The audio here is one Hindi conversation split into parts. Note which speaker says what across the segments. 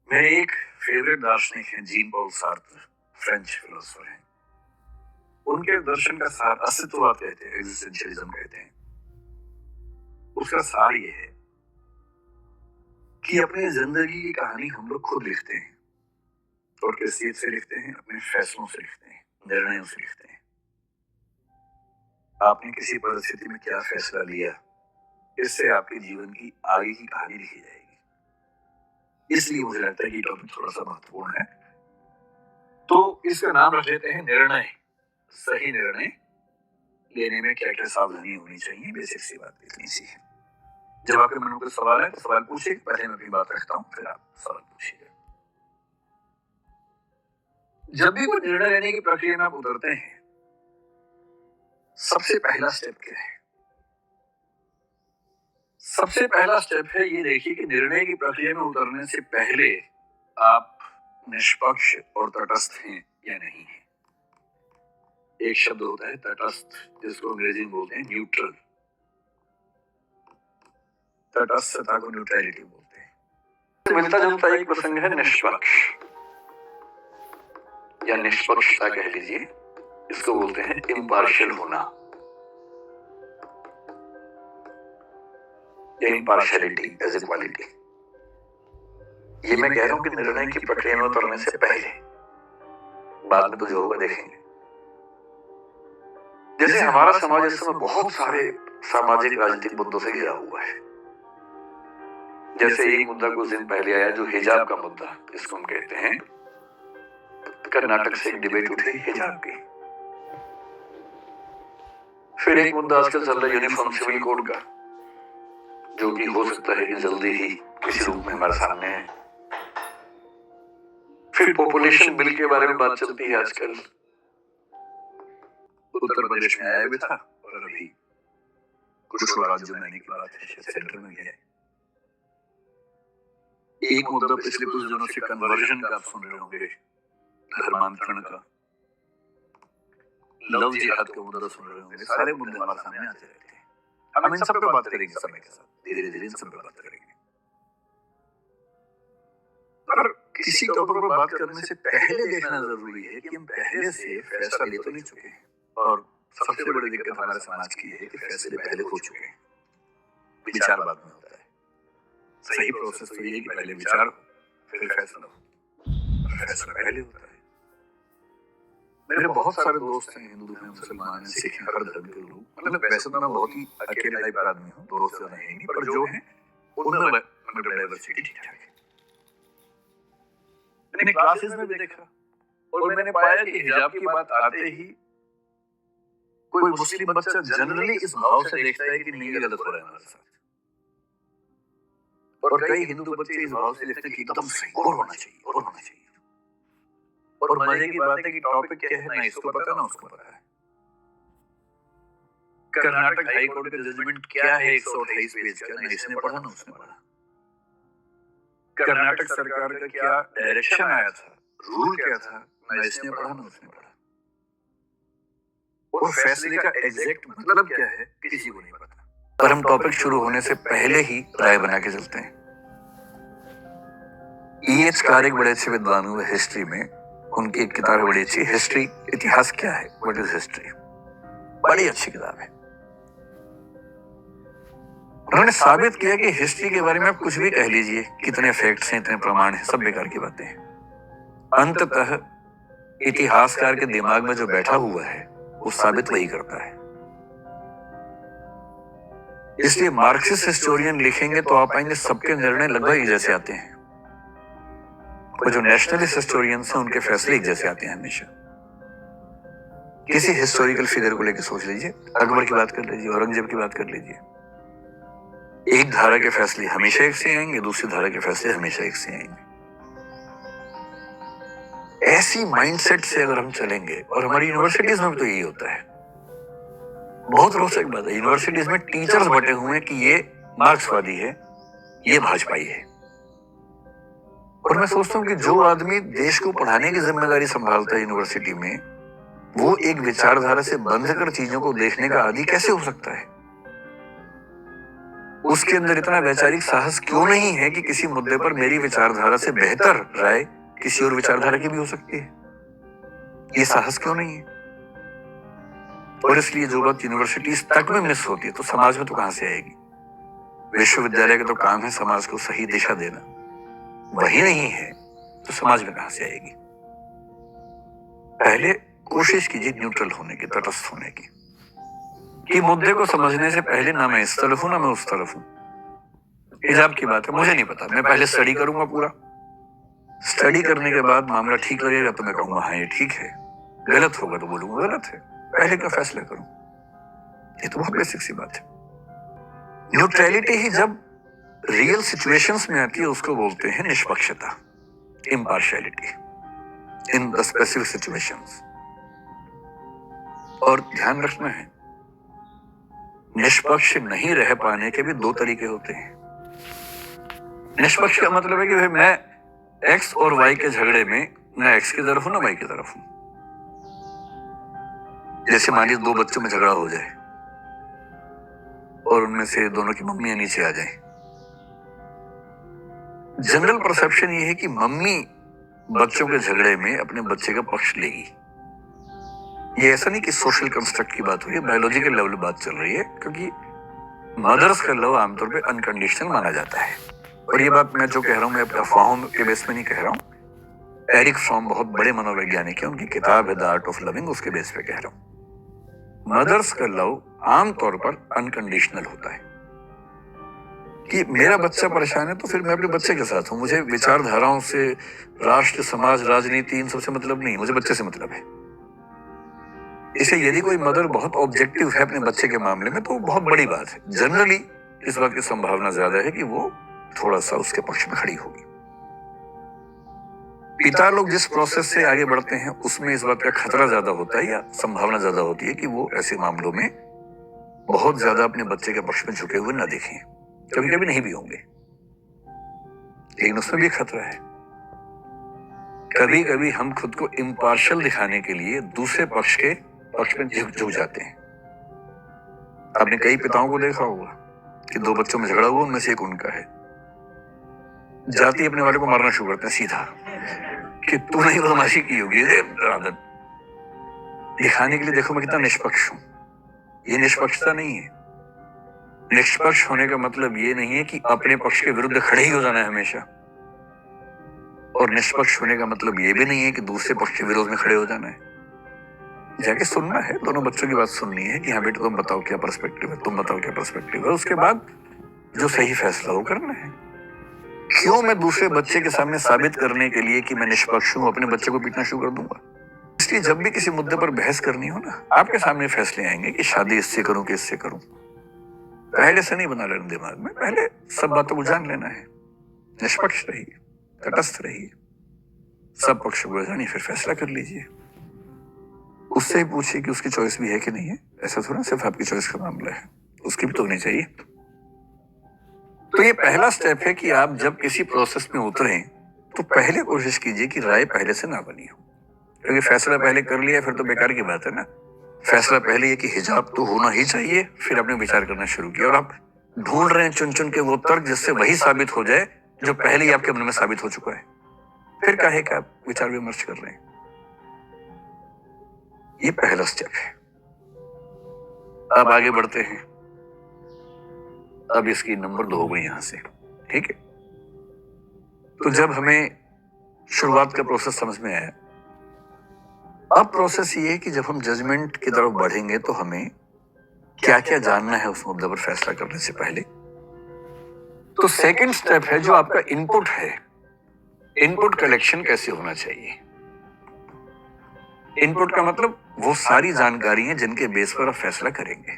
Speaker 1: मेरे एक फेवरेट दार्शनिक हैं Jean Paul Sartre, French philosopher हैं। उनके दर्शन का सार अस्तित्ववाद कहते हैं, एग्जिस्टेंशियलिज्म कहते हैं। उसका सार ये है कि अपनी जिंदगी की कहानी हम लोग खुद लिखते हैं और किस चीज से लिखते हैं? अपने फैसलों से लिखते हैं, निर्णयों से लिखते हैं। आपने किसी परिस्थिति में क्या फैसला लिया, इससे आपके जीवन की आगे की कहानी लिखी जाएगी। इसलिए मुझे लगता है कि टॉपिक थोड़ा सा महत्वपूर्ण है, तो इसका नाम रख देते हैं निर्णय। सही निर्णय लेने में क्या क्या सावधानी होनी चाहिए, बेसिक सी बात इतनी सी है। जब आपके मन में कोई सवाल है तो सवाल पूछिए, पहले मैं अपनी बात रखता हूं, फिर आप सवाल पूछिए। जब भी कोई निर्णय लेने की प्रक्रिया में आप उतरते हैं, सबसे पहला स्टेप क्या है? सबसे पहला स्टेप है ये देखिए कि निर्णय की प्रक्रिया में उतरने से पहले आप निष्पक्ष और तटस्थ हैं या नहीं है। एक शब्द होता है तटस्थ, जिसको अंग्रेजी में बोलते हैं न्यूट्रल। तटस्थता को न्यूट्रलिटी बोलते हैं। मिलता जुलता एक प्रसंग है निष्पक्ष या निष्पक्षता कह लीजिए, इसको बोलते हैं इम्पार्शियल होना या इम्पार्शियलिटी एज ए क्वालिटी। ये मैं कह रहा हूं कि निर्णय की प्रक्रिया में उतरने से पहले, बाद में तो जो होगा देखेंगे। जैसे हमारा समाज इस समय बहुत सारे सामाजिक राजनीतिक मुद्दों से घिरा हुआ है। जैसे एक मुद्दा कुछ दिन पहले आया जो हिजाब का मुद्दा, इसको हम कहते हैं। कर्नाटक से एक डिबेट उठी हिजाब की। फिर एक मुद्दा आजकल चल रहा है यूनिफॉर्म सिविल कोड का, जो कि हो सकता है कि जल्दी ही किसी रूप में हमारे सामने है। फिर पॉपुलेशन बिल के बारे में बात चलती है आजकल। उत्तर प्रदेश में आया भी था और अभी कुछ राज्यों में आने की बात है, सेंटर में है। एक मुद्दा पिछले कुछ दिनों से कन्वर्जन का आप सुन रहे होंगे, धर्मांतरण का, लव जिहाद का मुद्दा सुन रहे होंगे। सारे मुद्दे हमारे सामने आते रहते हैं। हम इन सब पे बात करेंगे समय के साथ, धीरे धीरे इन सब पे बात करेंगे। पर किसी टॉपिक पर बात करने से पहले देखना जरूरी है कि हम पहले से फैसला ले तो नहीं चुके हैं। और सबसे बड़ी दिक्कत हमारे समाज की है कि फैसले पहले हो चुके हैं, विचार बाद में होता है। सही प्रोसेस तो ये है कि पहले विचार हो, फिर फैसला हो। फैसला पहले होता है। मेरे बहुत सारे दोस्त हैं, हिंदू हैं, मुसलमान हैं, सिख हैं, हर धर्म के लोग। मतलब वैसे तो मैं बहुत ही अकेले टाइप का आदमी हूँ, दोस्त ज्यादा है नहीं, पर जो हैं उनमें मतलब डाइवर्सिटी ठीक ठाक है। मैंने क्लासेस में भी देखा और मैंने पाया कि हिजाब की बात आते ही कोई मुस्लिम बच्चा जनरली इस भाव से देखता है कि नहीं ये गलत हो रहा है हमारे साथ, और कई हिंदू बच्चे इस भाव से देखते हैं कि एकदम सही और होना चाहिए और होना चाहिए। और मजे की बात है कि टॉपिक क्या है ना इसको पता ना उसको पता है। कर्नाटक हाई कोर्ट का जजमेंट क्या है 128 पेज का, ना इसने पढ़ा ना उसने पढ़ा। कर्नाटक सरकार का क्या डायरेक्शन आया था, रूल क्या था, ना इसने पढ़ा ना उसने पढ़ा। और फैसले का एग्जैक्ट मतलब क्या है किसी को नहीं पता। पर हम टॉपिक शुरू होने से पहले ही राय बना के चलते हैं। E.H. कार एक बड़े अच्छे विद्वान हुए हिस्ट्री में, उनकी एक किताब है बड़ी अच्छी, हिस्ट्री, इतिहास क्या है, व्हाट इज हिस्ट्री। बड़ी अच्छी किताब है। उन्होंने साबित किया कि हिस्ट्री के बारे में आप कुछ भी कह लीजिए, कितने फैक्ट्स हैं, इतने प्रमाण हैं, सब बेकार की बातें हैं। अंततः इतिहासकार के दिमाग में जो बैठा हुआ है वो साबित वही करता है। इसलिए मार्क्सिस्ट हिस्टोरियन लिखेंगे तो आप पाएंगे सबके निर्णय लगभग एक जैसे आते हैं, और जो नेशनलिस्ट हिस्टोरियंस हैं उनके फैसले एक जैसे आते हैं हमेशा। किसी हिस्टोरिकल फिगर को लेकर सोच लीजिए, अकबर की बात कर लीजिए, औरंगजेब की बात कर लीजिए। एक धारा के फैसले हमेशा एक से आएंगे, दूसरी धारा के फैसले हमेशा एक से आएंगे। ऐसी माइंडसेट से अगर हम चलेंगे, और हमारी यूनिवर्सिटीज में भी तो यही होता है। बहुत रोचक बात है, यूनिवर्सिटीज में टीचर्स बटे हुए हैं कि ये मार्क्सवादी है, ये भाजपाई है। और मैं सोचता हूँ कि जो आदमी देश को पढ़ाने की जिम्मेदारी संभालता है यूनिवर्सिटी में, वो एक विचारधारा से बंध कर चीजों को देखने का आदी कैसे हो सकता है? उसके अंदर इतना वैचारिक साहस क्यों नहीं है कि किसी मुद्दे पर मेरी विचारधारा से बेहतर राय किसी और विचारधारा की भी हो सकती है? ये साहस क्यों नहीं है? और इसलिए जो बात यूनिवर्सिटीज तक में मिस होती है तो समाज में तो कहां से आएगी? विश्वविद्यालय का तो काम है समाज को सही दिशा देना, वही नहीं है तो समाज में कहां से आएगी? पहले कोशिश कीजिए न्यूट्रल होने की, तटस्थ होने की, कि मुद्दे को समझने से पहले ना मैं इस तरफ हूं ना मैं उस तरफ हूं। हिजाब की बात है, मुझे नहीं पता, मैं पहले स्टडी करूंगा पूरा। स्टडी करने के बाद मामला ठीक लगेगा तो मैं कहूंगा हाँ ये ठीक है, गलत होगा तो बोलूंगा गलत है। पहले क्या फैसला करूं? ये तो बहुत बेसिक सी बात है। न्यूट्रलिटी ही जब रियल सिचुएशंस में आती है उसको बोलते हैं निष्पक्षता, impartiality in the specific situations. और ध्यान रखना है, निष्पक्ष नहीं रह पाने के भी दो तरीके होते हैं। निष्पक्ष का मतलब है कि भाई मैं एक्स और वाई के झगड़े में ना एक्स की तरफ हूं ना वाई की तरफ हूं। जैसे मान लीजिए दो बच्चों में झगड़ा हो जाए और उनमें से दोनों की मम्मियां नीचे आ जाएं। जनरल परसेप्शन ये है कि मम्मी बच्चों के झगड़े में अपने बच्चे का पक्ष लेगी। ये ऐसा नहीं कि सोशल कंस्ट्रक्ट की बात हुई है, बायोलॉजिकल लेवल बात चल रही है, क्योंकि मदर्स का लव आमतौर पे अनकंडीशनल माना जाता है। और ये बात मैं जो कह रहा हूं मैं अफवाहों के बेस में नहीं कह रहा हूं। एरिक फ्रॉम बहुत बड़े मनोवैज्ञानिक है, उनकी किताब है द आर्ट ऑफ लविंग, उसके बेस पे कह रहा हूं। मदर्स का लव आमतौर पर अनकंडीशनल होता है कि मेरा बच्चा परेशान है तो फिर मैं अपने बच्चे के साथ हूं। मुझे विचारधाराओं से, राष्ट्र, समाज, राजनीति इन सबसे मतलब नहीं, मुझे बच्चे से मतलब है। इसे यदि कोई मदर बहुत ऑब्जेक्टिव है अपने बच्चे के मामले में तो बहुत बड़ी बात है। जनरली इस बात की संभावना ज्यादा है कि वो थोड़ा सा उसके पक्ष में खड़ी होगी। पिता लोग जिस प्रोसेस से आगे बढ़ते हैं उसमें इस बात का खतरा ज्यादा होता है या संभावना ज्यादा होती है कि वो ऐसे मामलों में बहुत ज्यादा अपने बच्चे के पक्ष में झुके हुए ना दिखें। कभी कभी नहीं भी होंगे, लेकिन उसमें भी खतरा है। कभी कभी हम खुद को इम्पार्शियल दिखाने के लिए दूसरे पक्ष में झुक जाते हैं। आपने कई पिताओं को देखा होगा कि दो बच्चों में झगड़ा हुआ, उनमें से एक उनका है, जाति अपने वाले को मारना शुरू करते हैं सीधा कि तूने ही बदमाशी की होगी, आदत दिखाने के लिए देखो मैं कितना निष्पक्ष हूं। ये निष्पक्षता नहीं है। निष्पक्ष होने का मतलब ये नहीं है कि अपने पक्ष के विरुद्ध खड़े ही हो जाना है हमेशा, और निष्पक्ष होने का मतलब ये भी नहीं है कि दूसरे पक्ष के विरोध में खड़े हो जाना है। जाके सुनना है, दोनों बच्चों की बात सुननी है कि हाँ बेटा तुम बताओ क्या पर्सपेक्टिव है, तुम बताओ क्या पर्सपेक्टिव है। उसके बाद जो सही फैसला हो करना है। क्यों मैं दूसरे बच्चे के सामने साबित करने के लिए कि मैं निष्पक्ष हूं अपने बच्चे को पीटना शुरू कर दूंगा? इसलिए जब भी किसी मुद्दे पर बहस करनी हो ना, आपके सामने फैसले आएंगे कि शादी इससे करूं कि इससे करूं। पहले से नहीं बना लेना दिमाग में, पहले सब बातों को जान लेना है। निष्पक्ष रहिए, तटस्थ रहिए, सब पक्षों को जानिए, फिर फैसला कर लीजिए। उससे ही पूछिए कि उसकी चॉइस भी है कि नहीं है। ऐसा थोड़ा सिर्फ आपकी चॉइस का मामला है, उसकी भी तो होनी चाहिए। तो ये पहला स्टेप है कि आप जब किसी प्रोसेस में उतरें तो पहले कोशिश कीजिए कि राय पहले से ना बनी हो, क्योंकि फैसला पहले कर लिया फिर तो बेकार की बात है ना। फैसला पहले ये कि हिजाब तो होना ही चाहिए, फिर आपने विचार करना शुरू किया और आप ढूंढ रहे हैं चुन चुन के वो तर्क जिससे वही साबित हो जाए जो पहले ही आपके मन में साबित हो चुका है। फिर काहे का आप विचार विमर्श कर रहे हैं? ये पहला स्टेप है। अब आगे बढ़ते हैं। अब इसकी नंबर 2 हो गई यहां से, ठीक है। तो जब हमें शुरुआत का प्रोसेस समझ में आया, अब प्रोसेस ये है कि जब हम जजमेंट की तरफ बढ़ेंगे तो हमें क्या क्या जानना है उस मुद्दे पर फैसला करने से पहले। तो सेकंड स्टेप है जो आपका इनपुट है। इनपुट कलेक्शन कैसे होना चाहिए? इनपुट का मतलब वो सारी जानकारी है जिनके बेस पर आप फैसला करेंगे,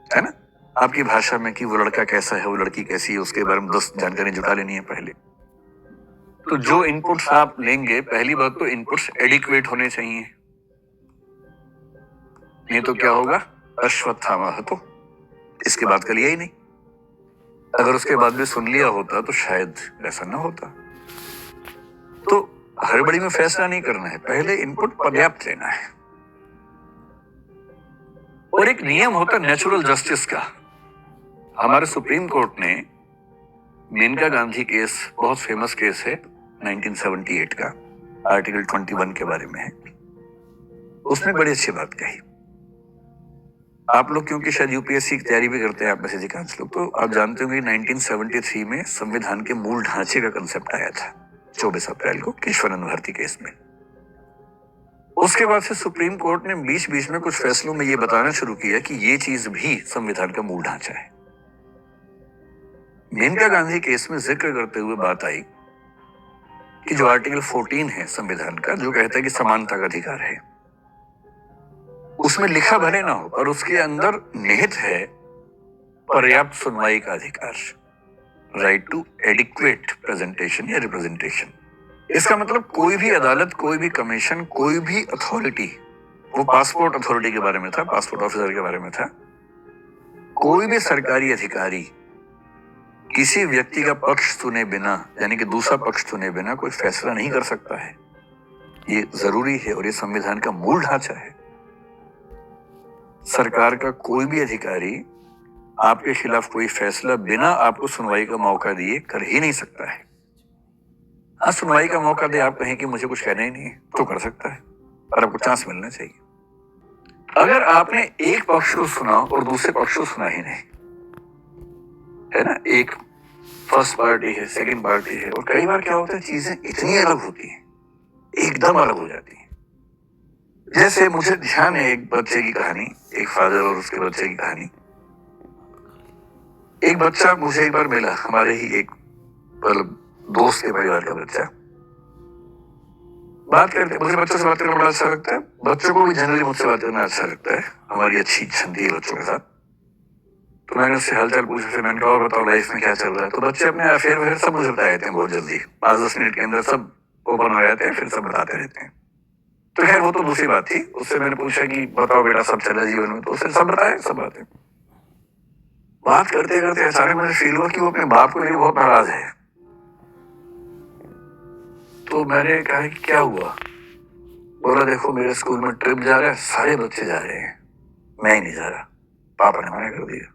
Speaker 1: है ना। आपकी भाषा में कि वो लड़का कैसा है, वो लड़की कैसी है, उसके बारे में 10 जानकारी जुटा लेनी है पहले। तो जो इनपुट्स आप लेंगे, पहली बात तो इनपुट्स एडिक्वेट होने चाहिए, नहीं तो क्या होगा, अश्वत्थामा तो इसके बाद का लिया ही नहीं। अगर उसके बाद भी सुन लिया होता तो शायद ऐसा ना होता। तो हड़बड़ी में फैसला नहीं करना है, पहले इनपुट पर्याप्त लेना है। और एक नियम होता है नेचुरल जस्टिस का। हमारे सुप्रीम कोर्ट ने मेनका गांधी केस, बहुत फेमस केस है 1978 का, आर्टिकल 21 के बारे में है, उसमें बड़ी अच्छी बात कही। आप लोग क्योंकि शायद यूपीएससी की तैयारी भी करते हैं आप में से अधिकांश लोग, तो आप जानते होंगे 1973 में संविधान के मूल ढांचे का कंसेप्ट आया था 24 अप्रैल को केशवानंद भारती केस में। उसके बाद से सुप्रीम कोर्ट ने बीच बीच में कुछ फैसलों में यह बताना शुरू किया कि ये चीज भी संविधान का मूल ढांचा है। मेनका गांधी केस में जिक्र करते हुए बात आई कि जो आर्टिकल 14 है संविधान का, जो कहता है कि समानता का अधिकार है, उसमें लिखा भले ना हो पर उसके अंदर निहित है पर्याप्त सुनवाई का अधिकार, राइट टू एडिक्वेट प्रेजेंटेशन या रिप्रेजेंटेशन। इसका मतलब कोई भी अदालत, कोई भी कमीशन, कोई भी अथॉरिटी, वो पासपोर्ट अथॉरिटी के बारे में था, पासपोर्ट ऑफिसर के बारे में था, कोई भी सरकारी अधिकारी किसी व्यक्ति का पक्ष सुने बिना, यानी कि दूसरा पक्ष सुने बिना कोई फैसला नहीं कर सकता है। ये जरूरी है और ये संविधान का मूल ढांचा है। सरकार का कोई भी अधिकारी आपके खिलाफ कोई फैसला बिना आपको सुनवाई का मौका दिए कर ही नहीं सकता है। हाँ, सुनवाई का मौका दे, आप कहें कि मुझे कुछ कहना ही नहीं है, तो कर सकता है, पर आपको चांस मिलना चाहिए। अगर आपने एक पक्ष को सुना और दूसरे पक्ष को सुना ही नहीं, है ना, एक फर्स्ट पार्टी है, सेकंड पार्टी है, और कई बार क्या होता है चीजें इतनी अलग होती हैं, एकदम अलग हो जाती हैं। जैसे मुझे ध्यान है एक बच्चे की कहानी, एक फादर और उसके बच्चे की कहानी। एक बच्चा मुझे एक बार मिला, हमारे ही एक दोस्त के परिवार का बच्चा। बात करते, मुझे बच्चों से बात करना बड़ा अच्छा लगता है, बच्चों को भी जनरली मुझसे बात करना अच्छा लगता है, हमारी अच्छी छंदी है बच्चों के साथ। तो मैंने उससे हालचाल पूछा, फिर मैंने कहा और बताओ लाइफ में क्या चल रहा है। तो बच्चे अपने अफेयर वफेयर सब मुझे बता देते हैं बहुत जल्दी, 5-10 मिनट के अंदर सब ओपन हो जाते हैं, फिर सब बताते रहते हैं। तो खैर वो तो दूसरी बात थी। उससे मैंने पूछा कि बताओ बेटा सब चला जीवन में, तो उसने सब बताया, सब बातें। बात करते करते अचानक मुझे फील हुआ कि वो अपने बाप को लेकर बहुत नाराज है। तो मैंने कहा कि क्या हुआ? बोला देखो मेरे स्कूल में ट्रिप जा रहा है, सारे बच्चे जा रहे हैं, मैं ही नहीं जा रहा, पापा ने मना कर दिया।